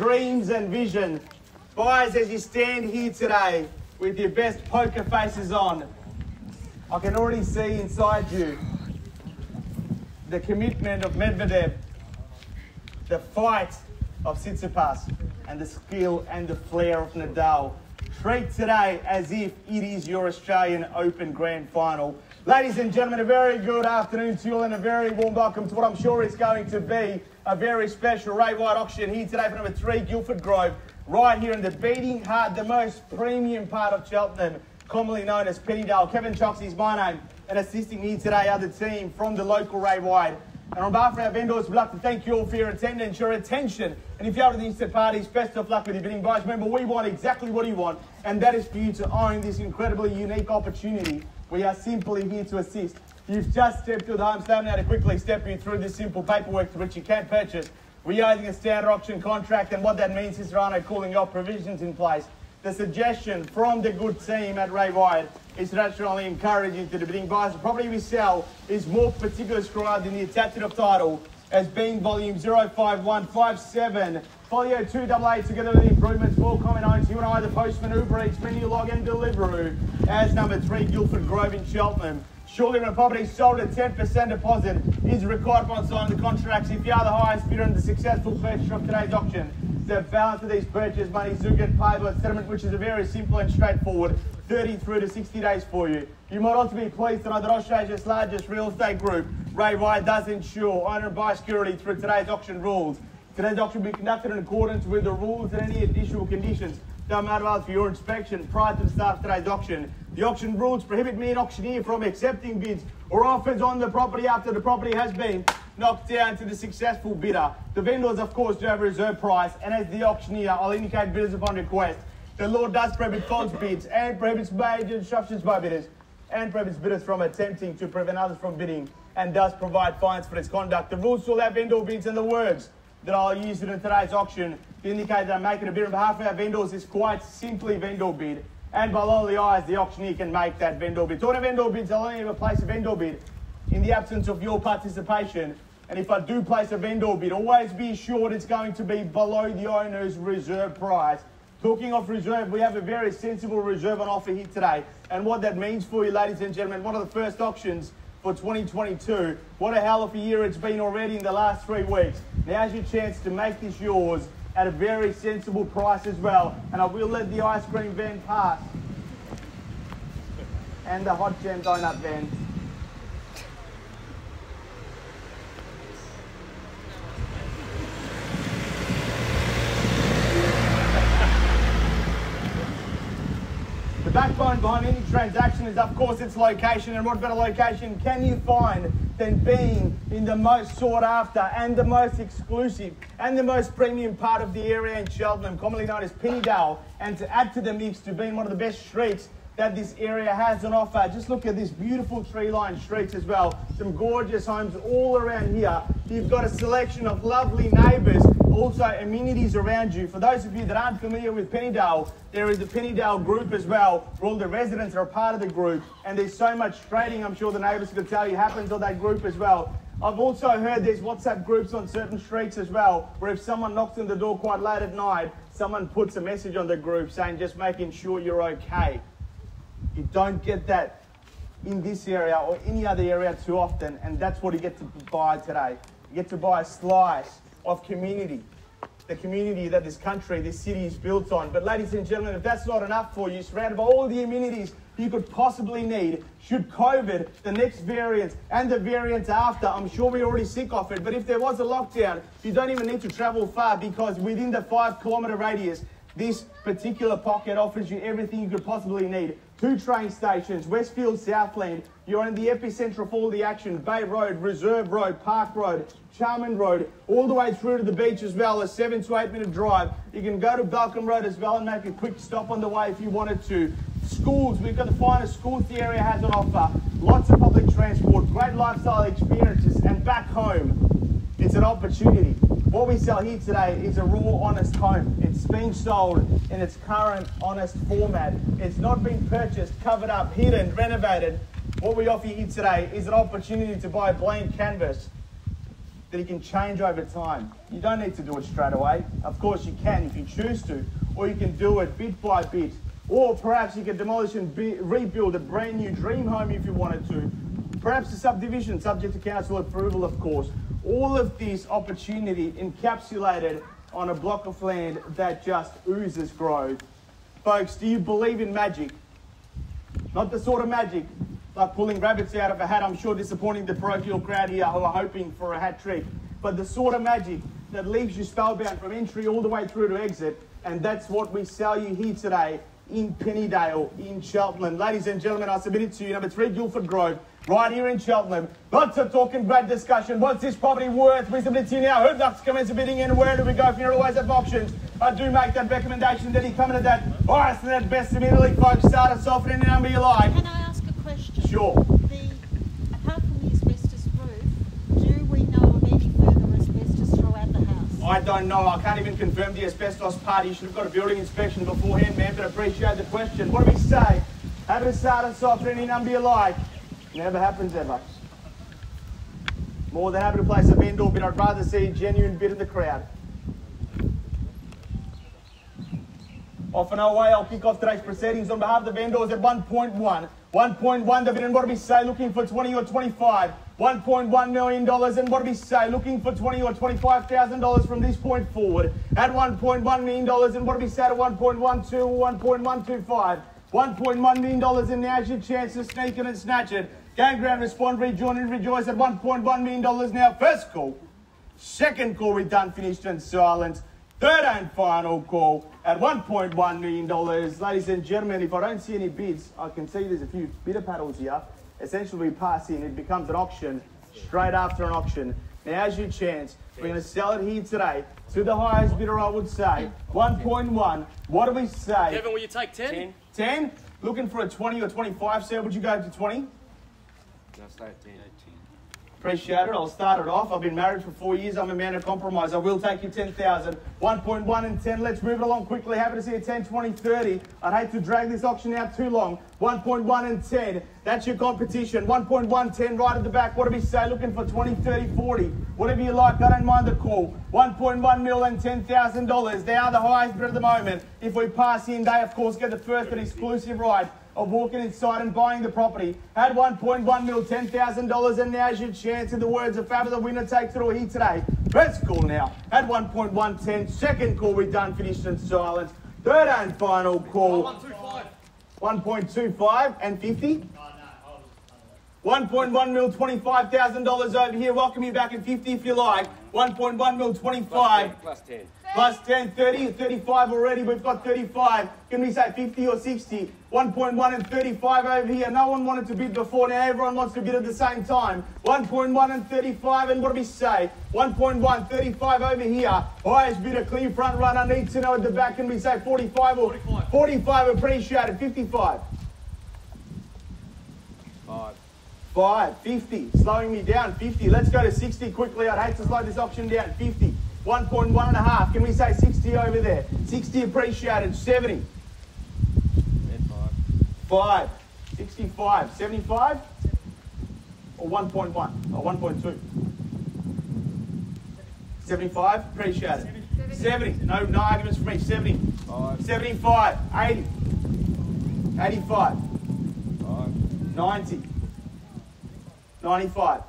dreams and vision. Guys, as you stand here today with your best poker faces on, I can already see inside you the commitment of Medvedev, the fight of Tsitsipas, and the skill and the flair of Nadal. Treat today as if it is your Australian Open Grand Final. Ladies and gentlemen, a very good afternoon to you all and a very warm welcome to what I'm sure is going to be a very special Ray White auction here today for number 3, Gilford Grove, right here in the beating heart, the most premium part of Cheltenham, commonly known as Pennydale. Kevin Chokshi is my name, and assisting me today are the team from the local Ray White. And on behalf of our vendors, we'd like to thank you all for your attendance, your attention. And if you're out of the instant parties, best of luck with your bidding, guys. Remember, we want exactly what you want, and that is for you to own this incredibly unique opportunity. We are simply here to assist. You've just stepped through the home step now to quickly step you through this simple paperwork to which you can purchase. We're using a standard auction contract, and what that means is there are no cooling off provisions in place. The suggestion from the good team at Ray White is to naturally encourage you to the bidding. Guys, the property we sell is more particularly described in the attachment of title as being volume 05157. Folio 288 together with the improvements for common owners. You and I, the postman, Uber Eats, menu log and Deliveroo as number 3, Gilford Grove in Cheltenham. Surely when a property is sold at 10% deposit is required upon signing the contracts. If you are the highest bidder in the successful purchase of today's auction, the balance of these purchase monies do get payable at settlement, which is a very simple and straightforward 30 through to 60 days for you. You might also be pleased to know that Australia's largest real estate group, Ray White, does ensure owner and buyer security through today's auction rules. Today's auction will be conducted in accordance with the rules and any additional conditions that are made for your inspection prior to the start of today's auction. The auction rules prohibit me, an auctioneer, from accepting bids or offers on the property after the property has been knocked down to the successful bidder. The vendors, of course, do have a reserve price, and as the auctioneer, I'll indicate bidders upon request. The law does prohibit false bids and prohibits major instructions by bidders and prohibits bidders from attempting to prevent others from bidding and does provide fines for this conduct. The rules to allow vendor bids and the words that I'll use in today's auction to indicate that I'm making a bid on behalf of our vendors is quite simply vendor bid. And by lowly eyes, the auctioneer can make that vendor bid. So when a vendor bids, I'll only ever place a vendor bid in the absence of your participation. And if I do place a vendor bid, always be assured it's going to be below the owner's reserve price. Talking of reserve, we have a very sensible reserve on offer here today. And what that means for you, ladies and gentlemen, one of the first auctions for 2022. What a hell of a year it's been already in the last 3 weeks. Now's your chance to make this yours at a very sensible price as well. And I will let the ice cream van pass and the hot jam donut van. The backbone behind any transaction is, of course, its location. And what better location can you find than being in the most sought after and the most exclusive and the most premium part of the area in Cheltenham, commonly known as Pennydale, and to add to the mix to being one of the best streets that this area has on offer. Just look at this beautiful tree-lined streets as well. Some gorgeous homes all around here. You've got a selection of lovely neighbours, also amenities around you. For those of you that aren't familiar with Pennydale, there is the Pennydale group as well, where all the residents are a part of the group, and there's so much trading, I'm sure the neighbours could tell you, happens on that group as well. I've also heard there's WhatsApp groups on certain streets as well, where if someone knocks on the door quite late at night, someone puts a message on the group saying just making sure you're okay. You don't get that in this area or any other area too often, and that's what you get to buy today. You get to buy a slice of community, the community that this country, this city is built on. But ladies and gentlemen, if that's not enough for you, surrounded by all the amenities you could possibly need, should COVID, the next variant, and the variants after, I'm sure we're already sick of it, but if there was a lockdown, you don't even need to travel far, because within the 5-kilometre radius, this particular pocket offers you everything you could possibly need. 2 train stations, Westfield, Southland. You're in the epicentre of all the action. Bay Road, Reserve Road, Park Road, Charman Road, all the way through to the beach as well. A 7 to 8 minute drive. You can go to Balcombe Road as well and make a quick stop on the way if you wanted to. Schools, we've got the finest schools the area has on offer. Lots of public transport, great lifestyle experiences, and back home, it's an opportunity. What we sell here today is a raw, honest home. It's being sold in its current, honest format. It's not been purchased, covered up, hidden, renovated. What we offer you here today is an opportunity to buy a blank canvas. that you can change over time. You don't need to do it straight away. Of course you can if you choose to, or you can do it bit by bit. Or perhaps you can demolish and rebuild a brand new dream home if you wanted to. Perhaps a subdivision, subject to council approval, of course. All of this opportunity encapsulated on a block of land that just oozes growth. Folks, do you believe in magic? Not the sort of magic like pulling rabbits out of a hat, I'm sure disappointing the parochial crowd here who are hoping for a hat trick, but the sort of magic that leaves you spellbound from entry all the way through to exit, and that's what we sell you here today in Pennydale, in Cheltenham. Ladies and gentlemen, I submit it to you, number 3 Gilford Grove, right here in Cheltenham. Lots of talk and great discussion. What's this property worth? We submit it to you now. Who'd like to commence a bidding and where do we go? If you're always at auctions, I do make that recommendation that he come in at that highest and that best immediately, folks. Start us off at any number you like. Can I ask a question? Sure. Apart from the asbestos roof, do we know of any further asbestos throughout the house? I don't know. I can't even confirm the asbestos part. You should have got a building inspection beforehand, ma'am, but I appreciate the question. What do we say? Happy to start us off at any number you like. Never happens ever. More than happy to place a vendor bid. I'd rather see a genuine bid in the crowd. Off and away, I'll kick off today's proceedings on behalf of the vendors at 1.1. 1.1 the bid, and what do we say? Looking for 20 or 25. $1.1 million, and what do we say? Looking for 20 or $25,000 from this point forward. At $1.1 million, and what do we say to 1.12 or 1.125? $1.1 million, and now's your chance to sneak it and snatch it. Gang ground, respond, rejoin and rejoice at $1.1 million now. First call. Second call, we've done, finished and silent. Third and final call at $1.1 million. Ladies and gentlemen, if I don't see any bids, I can see there's a few bidder paddles here. Essentially, we pass in, it becomes an auction straight after an auction. Now's your chance. We're going to sell it here today to the highest bidder, I would say. 1.1. What do we say? Kevin, will you take 10? 10? Looking for a 20 or 25, sir. Would you go to 20? No, stay at 10. Appreciate it. I'll start it off. I've been married for 4 years. I'm a man of compromise. I will take you 10,000. 1.1 and 10. Let's move it along quickly. Happy to see a 10, 20, 30. I'd hate to drag this auction out too long. 1.1 and 10. That's your competition. 1.1, 10 right at the back. What do we say? Looking for 20, 30, 40. Whatever you like. I don't mind the call. 1.1 mil and $10,000. They are the highest bid at the moment. If we pass in, they of course get the first and exclusive right of walking inside and buying the property. At 1.1 mil, $10,000, and now's your chance. In the words of Fab, the winner takes it all here today. First call now at 1.110. Second call, we've done, finished in silence. Third and final call. 1.25 and 50. 1.1 mil, $25,000 over here. Welcome you back at 50 if you like. 1.1 mil, 25. Plus 10. Plus 10, 30, 35 already. We've got 35. Can we say 50 or 60? 1.1 and 35 over here. No one wanted to bid before. Now everyone wants to bid at the same time. 1.1 and 35. And what do we say? 1.1, 35 over here. Highest bidder, clear front runner. Need to know at the back. Can we say 45 or 45? 45, appreciated. 55. 5, 50, slowing me down, 50. Let's go to 60 quickly. I'd hate to slow this auction down. 50, 1.1 and a half. Can we say 60 over there? 60, appreciated. 70. 5, 65, 75 or 1.1 or 1.2? 75, appreciated. 70, no arguments for me. 70, 75, 80, 85, 90. 95.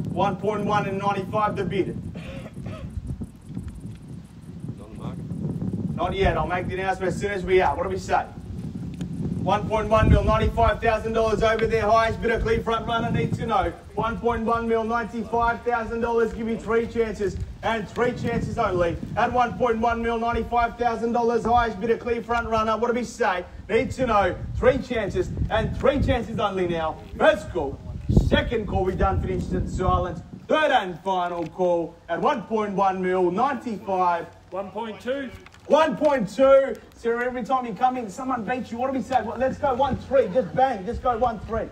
1.1 and 95 the bid. On the market? Not yet. I'll make the announcement as soon as we are. What do we say? 1.1 mil, $95,000 over there. Highest bidder, clear front runner. Need to know. 1.1 mil, $95,000. Give you 3 chances. And 3 chances only. At 1.1 mil, $95,000. Highest bidder, clear front runner. What do we say? Need to know. 3 chances. And 3 chances only now. First call. Second call. We done, finished in silence. Third and final call. At 1.1 mil, 95. 1.2. 1.2. Sarah, every time you come in, someone beats you. What do we say? Well, let's go 1-3. Just bang. Just go 1-3.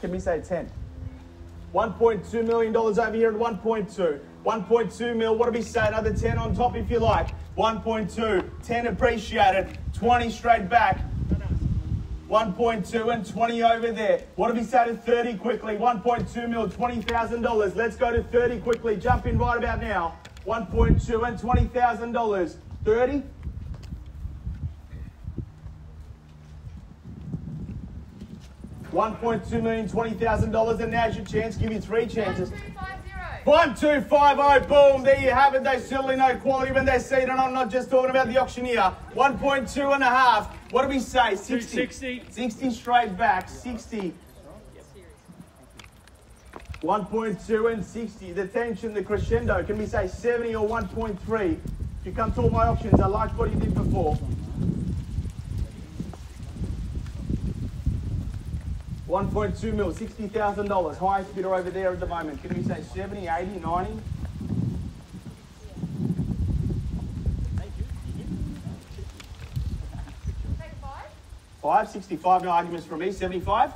Can we say 10? $1.2 million over here at 1.2. 1.2 mil. What do we say? Another 10 on top if you like. 1.2. 10 appreciated. 20 straight back. 1.2 and 20 over there. What do we say to 30 quickly? 1.2 mil, $20,000. Let's go to 30 quickly. Jump in right about now. 1.2 and $20,000. 30. $1.2 million, $20,000, and now's your chance. Give you 3 chances. 1250, boom, there you have it. They certainly know quality when they see it, and I'm not just talking about the auctioneer. 1.2 and a half. What do we say? 60. 260. 60 straight back. 60. 1.2 and 60. The tension, the crescendo. Can we say 70 or 1.3? If you come to all my auctions, I liked what you did before. 1.2 mil, $60,000. Highest bidder over there at the moment. Can we say 70, 80, 90? Five, 65, no arguments from me. 75?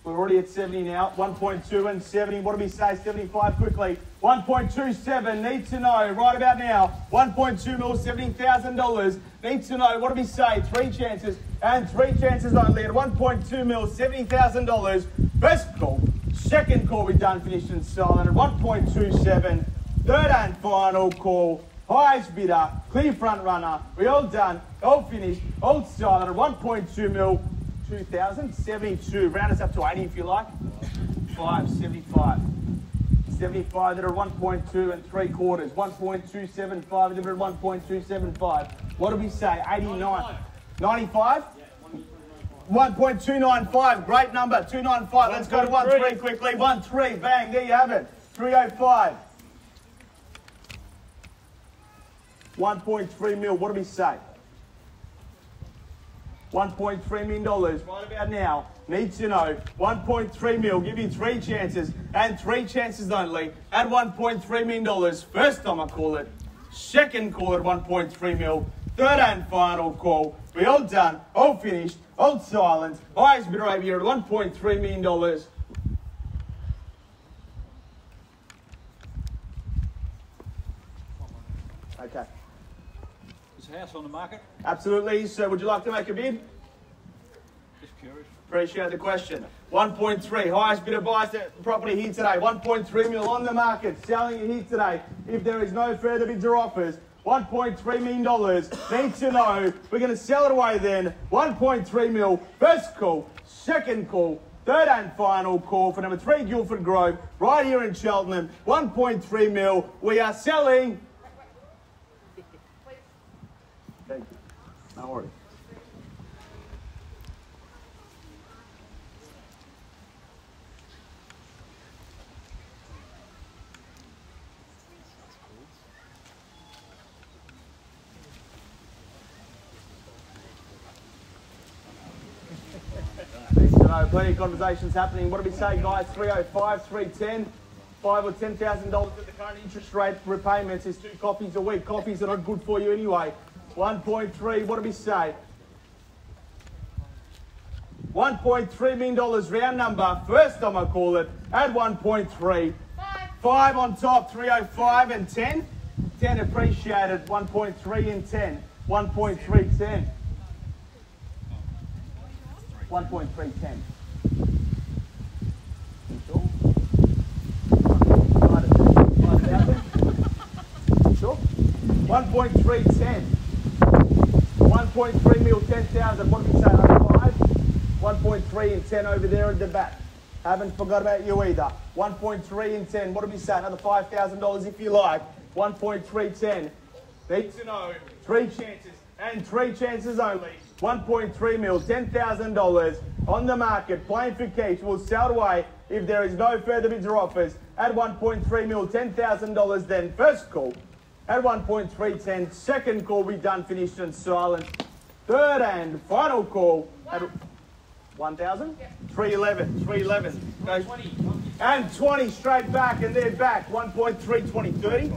We're already at 70 now. 1.2 and 70. What do we say? 75 quickly. 1.27. Need to know right about now. 1.2 mil, $70,000. Need to know. What do we say? 3 chances and 3 chances only at 1.2 mil, $70,000. First call. Second call. We're done, finished and silent at 1.27. Third and final call. Highest bidder. Clear front runner. We all done. All finished. All silent at 1.2 mil. 2,072. Round us up to 80 if you like. 575. 75 that are 1.2 and 3/4. 1.275 that are 1.275. What do we say? 89. 95? 1.295. Great number. 295. Let's go to 1.3 quickly. 1.3. Bang. There you have it. 305. 1.3 mil. What do we say? $1.3 million right about now. Need to know. 1.3 mil. Give you 3 chances and 3 chances only at $1.3 million. First time I call it. Second call at 1.3 mil. Third and final call. We all done. All finished. All silent. Highest bidder over here at $1.3 million. Okay. House on the market? Absolutely. So would you like to make a bid? Just curious. Appreciate the question. 1.3. Highest bidder buys the property here today. 1.3 mil on the market. Selling it here today. If there is no further bids or offers, $1.3 million. Need to know. We're going to sell it away then. 1.3 mil. First call. Second call. Third and final call for number 3 Gilford Grove. Right here in Cheltenham. 1.3 mil. We are selling. Thank you. No worries. Plenty of conversations happening. What do we say, guys? 305, 310, $5,000 or $10,000 at the current interest rate. Repayments is 2 coffees a week. Coffees are not good for you anyway. 1.3. What do we say? $1.3 million round number. First time I call it at 1.3. 5 on top. 305 and 10. 10 appreciated. 1.3 and 10. 1.3 10. 1.310. Sure. 1.310. 1.3 mil, 10,000. What did we say? Another 5? 1.3 and 10 over there at the back. Haven't forgot about you either. 1.3 and 10. What did we say? Another $5,000 if you like. 1.310. Need to know. 3 chances and 3 chances only. 1.3 mil, $10,000 on the market. Playing for keeps. Will sell away if there is no further bids or offers. At 1.3 mil, $10,000 then. First call. At 1.310. Second call. We done, finished and silent. Third and final call. At 1,000? Yep. 311. 311. Goes 20. And 20 straight back, and they're back. 1.3, 20, 30.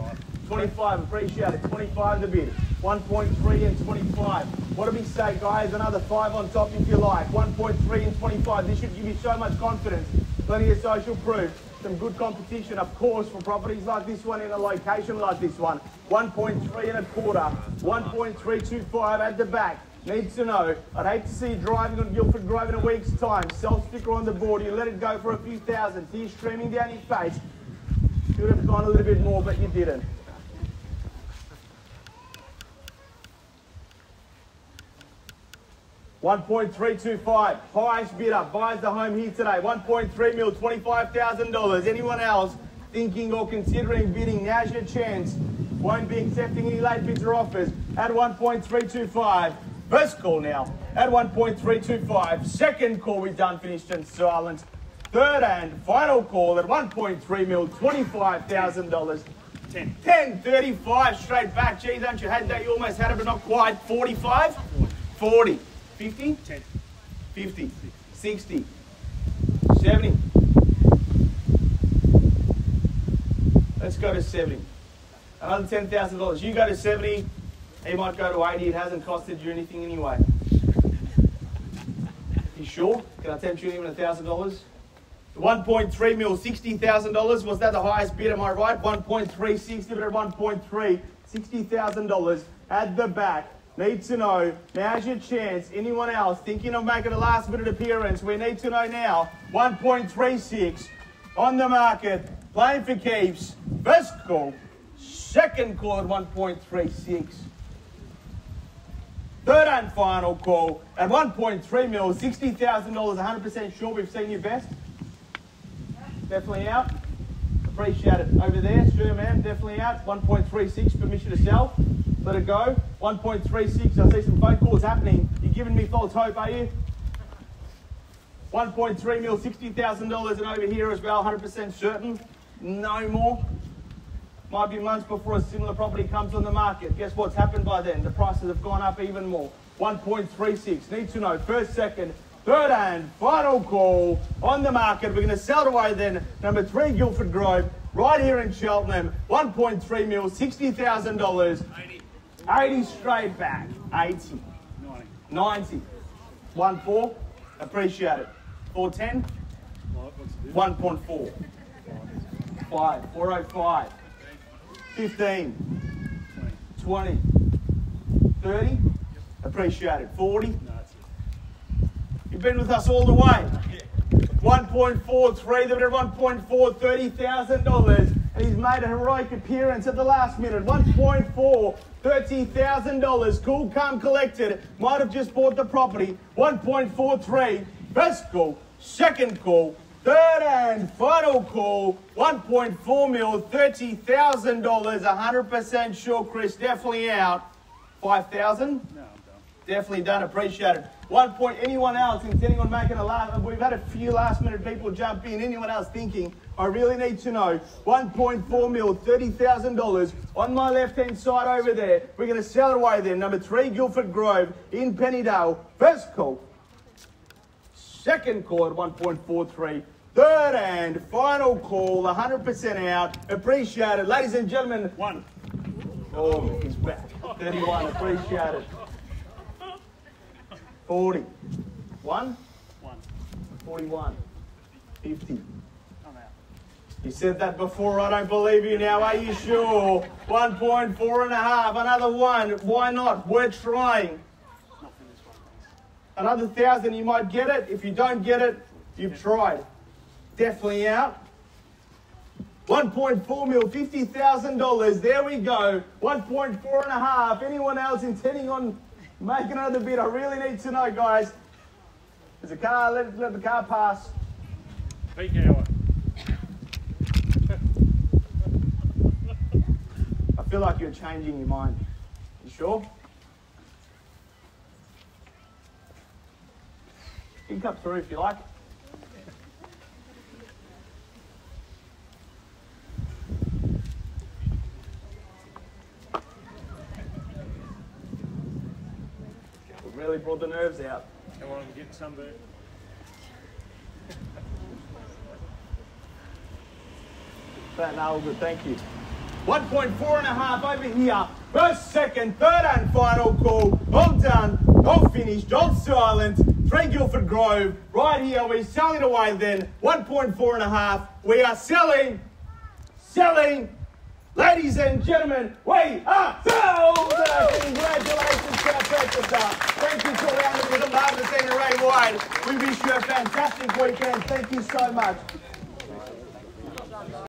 25, appreciate it. 25 the bid. 1.3 and 25. What do we say, guys? Another 5 on top if you like. 1.3 and 25. This should give you so much confidence. Plenty of social proof. Some good competition, of course, for properties like this one in a location like this one. 1.3 and a quarter. 1.325 at the back. needs to know. I'd hate to see you driving on Gilford Grove in a week's time. Self-sticker on the board. You let it go for a few thousand. Tears streaming down your face. You would have gone a little bit more, but you didn't. $1.325. Highest bidder buys the home here today. 1.3 mil, $25,000. Anyone else thinking or considering bidding, now's your chance. Won't be accepting any late bids or offers at 1.325. First call now at 1.325. Second call, we've done finished and silent. Third and final call at 1.3 mil, $25,000. 10.35 straight back. Geez, don't you had that? You almost had it, but not quite. 45? 40. 50? 10. 50. 60. 70. Let's go to 70. Another $10,000. You go to 70, he might go to 80. It hasn't costed you anything anyway. You sure? Can I tempt you even $1,000? 1.3 mil, $60,000. Was that the highest bid? Am I right? 1.360, but at 1.3, $60,000 at the back. Need to know. Now's your chance. Anyone else thinking of making a last minute appearance? We need to know now. 1.36 on the market. Playing for keeps. First call. Second call at 1.36. Third and final call at 1.3 mil, $60,000. 100% sure we've seen your best. Definitely out. Appreciate it. Over there, sure, ma'am. Definitely out. 1.36. Permission to sell. Let it go. 1.36. I see some phone calls happening. You're giving me false hope, are you? 1.3 mil, $60,000, and over here as well, 100% certain. No more. Might be months before a similar property comes on the market. Guess what's happened by then? The prices have gone up even more. 1.36. Need to know. First, second, third and final call on the market. We're going to sell it away then. Number 3, Gilford Grove, right here in Cheltenham. 1.3 mil, $60,000. 80 straight back. 80. 90. 1.4. Appreciate it. 410. 1.4. 5. 405. 15. 20. 30. Appreciate it. 40. You've been with us all the way. 1.43, they're at 1.4, $30,000, and he's made a heroic appearance at the last minute. 1.4, $30,000, cool, calm, collected, might have just bought the property. 1.43, first call, second call, third and final call, 1.4 mil, $30,000, 100% sure, Chris, definitely out. 5,000? No, I'm done. Definitely done, appreciate it. 1 point, anyone else intending on making a last, we've had a few last minute people jump in, anyone else thinking, I really need to know, 1.4 mil, $30,000 on my left hand side over there, we're going to sell it away then, number 3 Gilford Grove in Pennydale, first call, second call at 1.43, third and final call, 100% out, appreciate it, ladies and gentlemen. 1. Oh, he's back, 31, appreciate it. 40. 1? 41. 50. I'm out. You said that before, I don't believe you now, are you sure? 1.4 and a half, another 1, why not? We're trying. Not for this one, please. Another 1,000, you might get it. If you don't get it, you've tried. Definitely out. 1.4 mil, $50,000, there we go. 1.4 and a half, anyone else intending on make another bid? I really need to know, guys. There's a car, let the car pass. Peak hour. I feel like you're changing your mind. You sure? You can come through if you like. Really brought the nerves out. Come on, get sunburn. But no, good, thank you. 1.4 and a half over here. First, second, third and final call. All done, all finished, all silent. 3 Gilford Grove, right here. We're selling it away then. 1.4 and a half. We are selling, Ladies and gentlemen, we are sold! Congratulations to our purchaser. Thank you to all our members of the marvelous and Ray Wide. We wish you a fantastic weekend. Thank you so much.